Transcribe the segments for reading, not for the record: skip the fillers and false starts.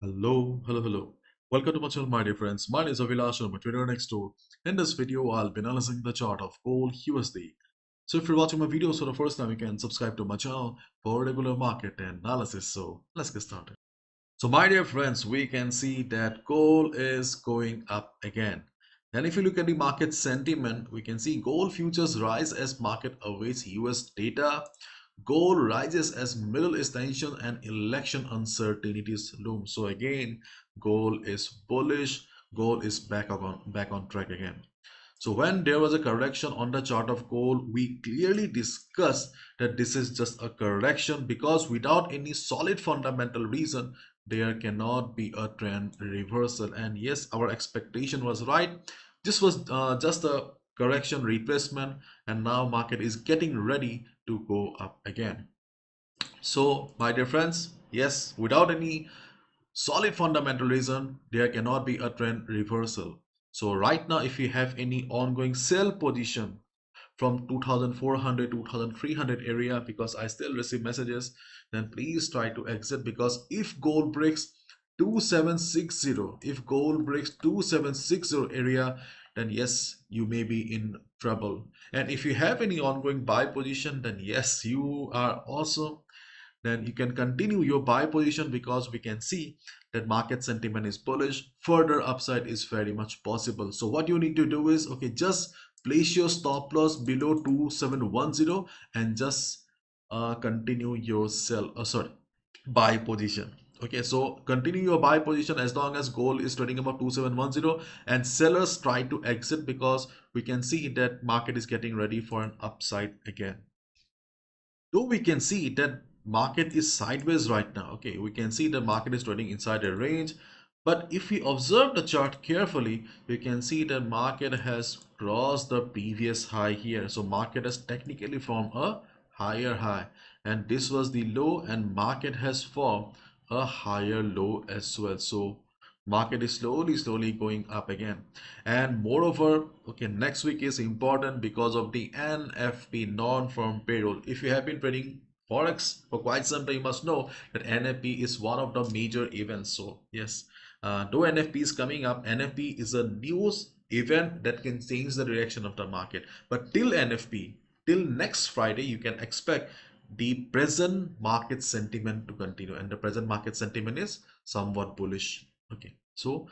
Hello. Welcome to my channel, my dear friends. My name is Avilash, I'm a trader next door. In this video, I'll be analyzing the chart of gold USD. So if you're watching my videos for the first time, you can subscribe to my channel for regular market analysis. So let's get started. So my dear friends, we can see that gold is going up again. And if you look at the market sentiment, we can see gold futures rise as market awaits US data. Gold rises as Middle East tension and election uncertainties loom. So again, gold is bullish. Gold is back on track again. So when there was a correction on the chart of gold, we clearly discussed that this is just a correction because without any solid fundamental reason, there cannot be a trend reversal. And yes, our expectation was right. This was just a correction retracement, and now market is getting ready to go up again. So my dear friends, yes, without any solid fundamental reason, there cannot be a trend reversal. So right now, if you have any ongoing sell position from 2400 2300 area, because I still receive messages, then please try to exit, because if gold breaks 2760, if gold breaks 2760 area, then yes, you may be in trouble. And if you have any ongoing buy position, then yes, you are also, then you can continue your buy position, because we can see that market sentiment is bullish. Further upside is very much possible. So what you need to do is, okay, just place your stop loss below 2710 and just continue your buy position. Okay, so continue your buy position as long as gold is trading above 2710, and sellers try to exit, because we can see that market is getting ready for an upside again. Though we can see that market is sideways right now. Okay, we can see the market is trading inside a range, but if we observe the chart carefully, we can see that market has crossed the previous high here. So market has technically formed a higher high, and this was the low, and market has formed a higher low as well. So market is slowly going up again. And moreover, okay, next week is important because of the NFP, non-farm payroll. If you have been trading Forex for quite some time, you must know that NFP is one of the major events. So yes, though NFP is coming up, NFP is a news event that can change the direction of the market. But till NFP, till next Friday, you can expect the present market sentiment to continue, and the present market sentiment is somewhat bullish. Okay, so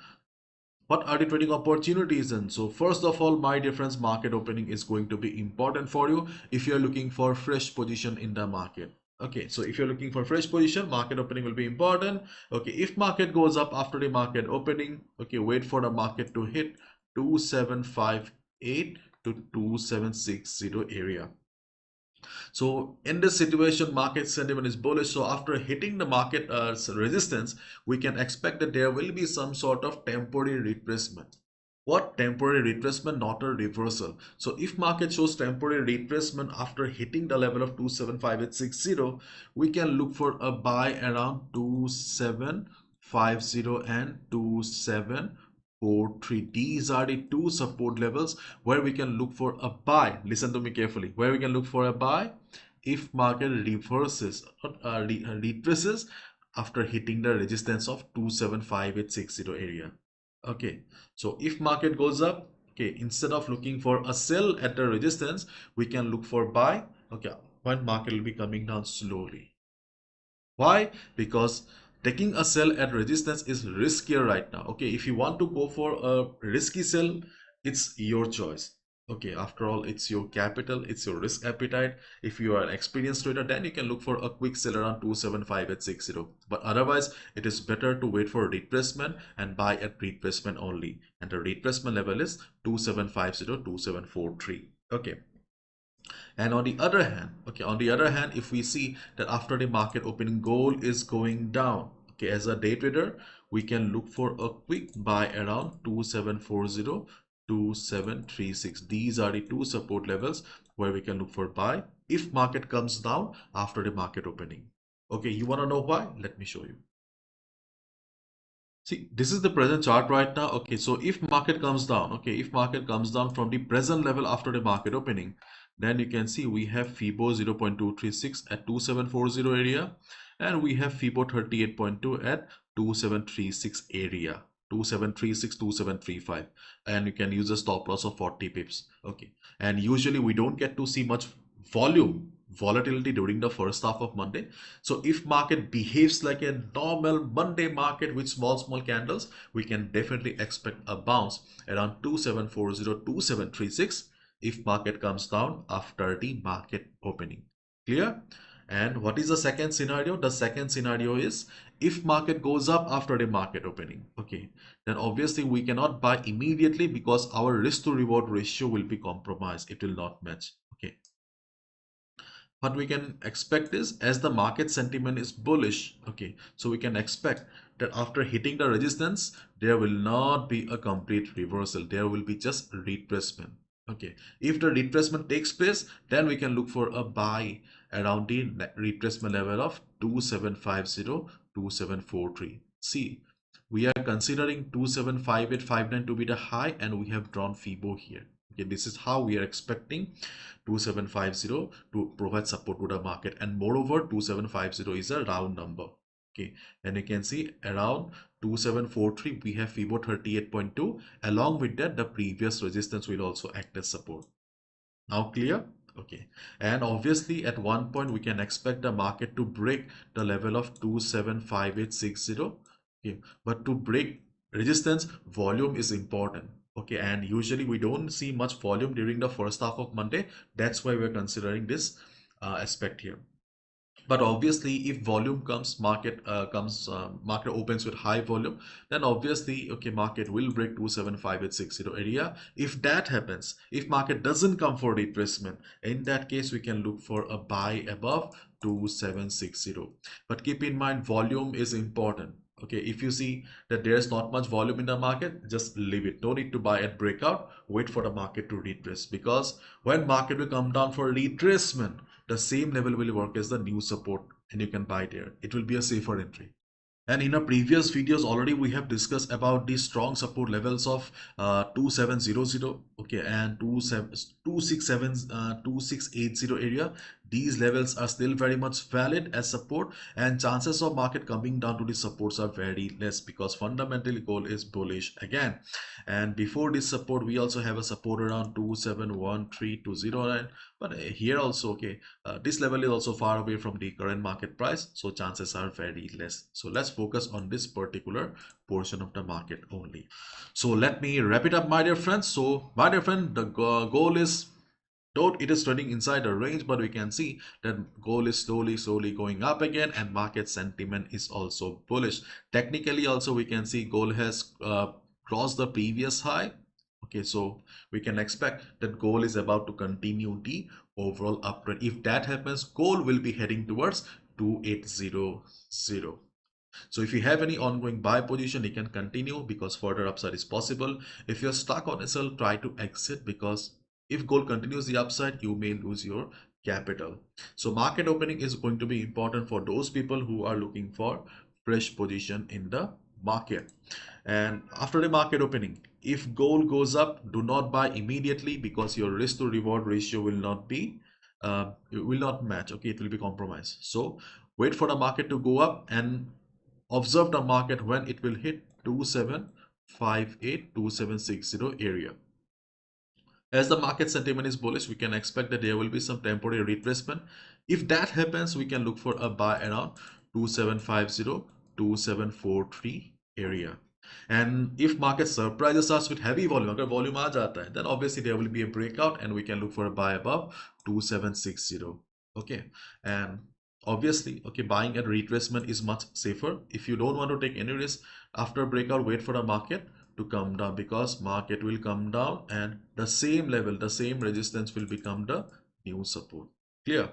what are the trading opportunities then? So first of all, my difference, market opening is going to be important for you if you're looking for fresh position in the market. Okay, so if you're looking for fresh position, market opening will be important. Okay, if market goes up after the market opening, okay, wait for the market to hit 2758 to 2760 area. So in this situation, market sentiment is bullish. So after hitting the market resistance, we can expect that there will be some sort of temporary retracement. What temporary retracement? Not a reversal. So if market shows temporary retracement after hitting the level of 275860, we can look for a buy around 2750 and 2743. These are the two support levels where we can look for a buy. Listen to me carefully. Where we can look for a buy if market retraces after hitting the resistance of 275860 area. Okay, so if market goes up, okay, instead of looking for a sell at the resistance, we can look for buy. Okay, when market will be coming down slowly. Why? Because taking a sell at resistance is riskier right now. Okay, if you want to go for a risky sell, it's your choice. Okay, after all, it's your capital, it's your risk appetite. If you are an experienced trader, then you can look for a quick sell around 275860. But otherwise, it is better to wait for retracement and buy at retracement only. And the retracement level is 2750, 2743. Okay. And on the other hand, okay, on the other hand, if we see that after the market opening, gold is going down, okay, as a day trader, we can look for a quick buy around 2740, 2736. These are the two support levels where we can look for buy if market comes down after the market opening. Okay, you want to know why? Let me show you. See, this is the present chart right now. Okay, so if market comes down, okay, if market comes down from the present level after the market opening, then you can see we have FIBO 0.236 at 2740 area, and we have FIBO 38.2 at 2736 area. 2736, 2735, and you can use a stop loss of 40 pips. Okay, and usually we don't get to see much volatility during the first half of Monday. So if market behaves like a normal Monday market with small candles, we can definitely expect a bounce around 2740, 2736 if market comes down after the market opening. Clear? And what is the second scenario? The second scenario is if market goes up after the market opening. Okay, then obviously we cannot buy immediately because our risk to reward ratio will be compromised. It will not match. Okay, what we can expect is as the market sentiment is bullish, okay, so we can expect that after hitting the resistance there will not be a complete reversal, there will be just retracement. Okay, if the retracement takes place, then we can look for a buy around the retracement level of 2750, 2743. See, we are considering 275859 to be the high, and we have drawn FIBO here. Okay, this is how we are expecting 2750 to provide support to the market, and moreover 2750 is a round number. Okay, and you can see around 2743 we have FIBO 38.2. Along with that, the previous resistance will also act as support. Now clear? Okay, and obviously at one point we can expect the market to break the level of 275860. Okay, but to break resistance, volume is important. Okay, and usually we don't see much volume during the first half of Monday. That's why we're considering this aspect here. But obviously if volume comes, market opens with high volume, then obviously, okay, market will break 275860 area. If that happens, if market doesn't come for retracement, in that case we can look for a buy above 2760. But keep in mind, volume is important. Okay, if you see that there's not much volume in the market, just leave it. No need to buy at breakout. Wait for the market to retrace, because when market will come down for retracement, the same level will work as the new support, and you can buy there. It will be a safer entry. And in our previous videos already we have discussed about the strong support levels of 2700, okay, and 267 2680 area. These levels are still very much valid as support, and chances of market coming down to the supports are very less because fundamentally gold is bullish again. And before this support we also have a support around 2713209, but here also, okay, this level is also far away from the current market price, so chances are very less. So let's focus on this particular portion of the market only. So let me wrap it up, my dear friends. So my dear friend, the goal is, though it is trading inside the range, but we can see that gold is slowly going up again, and market sentiment is also bullish. Technically also we can see gold has crossed the previous high. Okay, so we can expect that gold is about to continue the overall uptrend. If that happens, gold will be heading towards 2800. So if you have any ongoing buy position, you can continue because further upside is possible. If you're stuck on SL, try to exit, because if gold continues the upside, you may lose your capital. So market opening is going to be important for those people who are looking for fresh position in the market. And after the market opening, if gold goes up, do not buy immediately because your risk to reward ratio will not be it will not match. Okay, it will be compromised. So wait for the market to go up and observe the market when it will hit 2758 2760 area. As the market sentiment is bullish, we can expect that there will be some temporary retracement. If that happens, we can look for a buy around 2750 2743 area. And if market surprises us with heavy volume, अगर volume आ जाता है, then obviously there will be a breakout and we can look for a buy above 2760. Okay, and obviously, okay, buying at retracement is much safer. If you don't want to take any risk after breakout, wait for the market to come down, because market will come down and the same level, the same resistance will become the new support. Clear?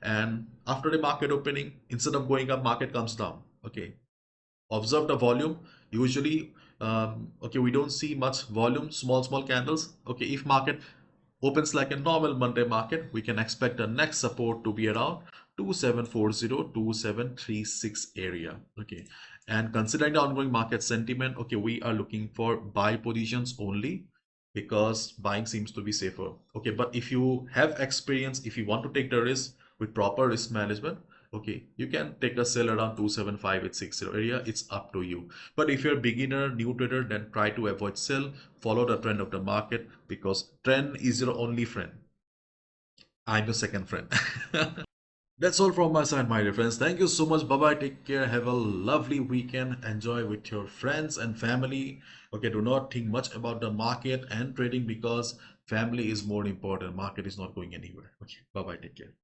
And after the market opening, instead of going up, market comes down. Okay, observe the volume. Usually okay, we don't see much volume, small candles. Okay, if market opens like a normal Monday market, we can expect the next support to be around 2740 2736 area. Okay, and considering the ongoing market sentiment, okay, we are looking for buy positions only because buying seems to be safer. Okay, but if you have experience, if you want to take the risk with proper risk management, Okay, you can take a sell around 275860 area. It's up to you. But if you're a beginner, new trader, then try to avoid sell. Follow the trend of the market because trend is your only friend. I'm your second friend. That's all from my side, my dear friends. Thank you so much. Bye bye. Take care. Have a lovely weekend. Enjoy with your friends and family. Okay, do not think much about the market and trading because family is more important. Market is not going anywhere. Okay, bye bye. Take care.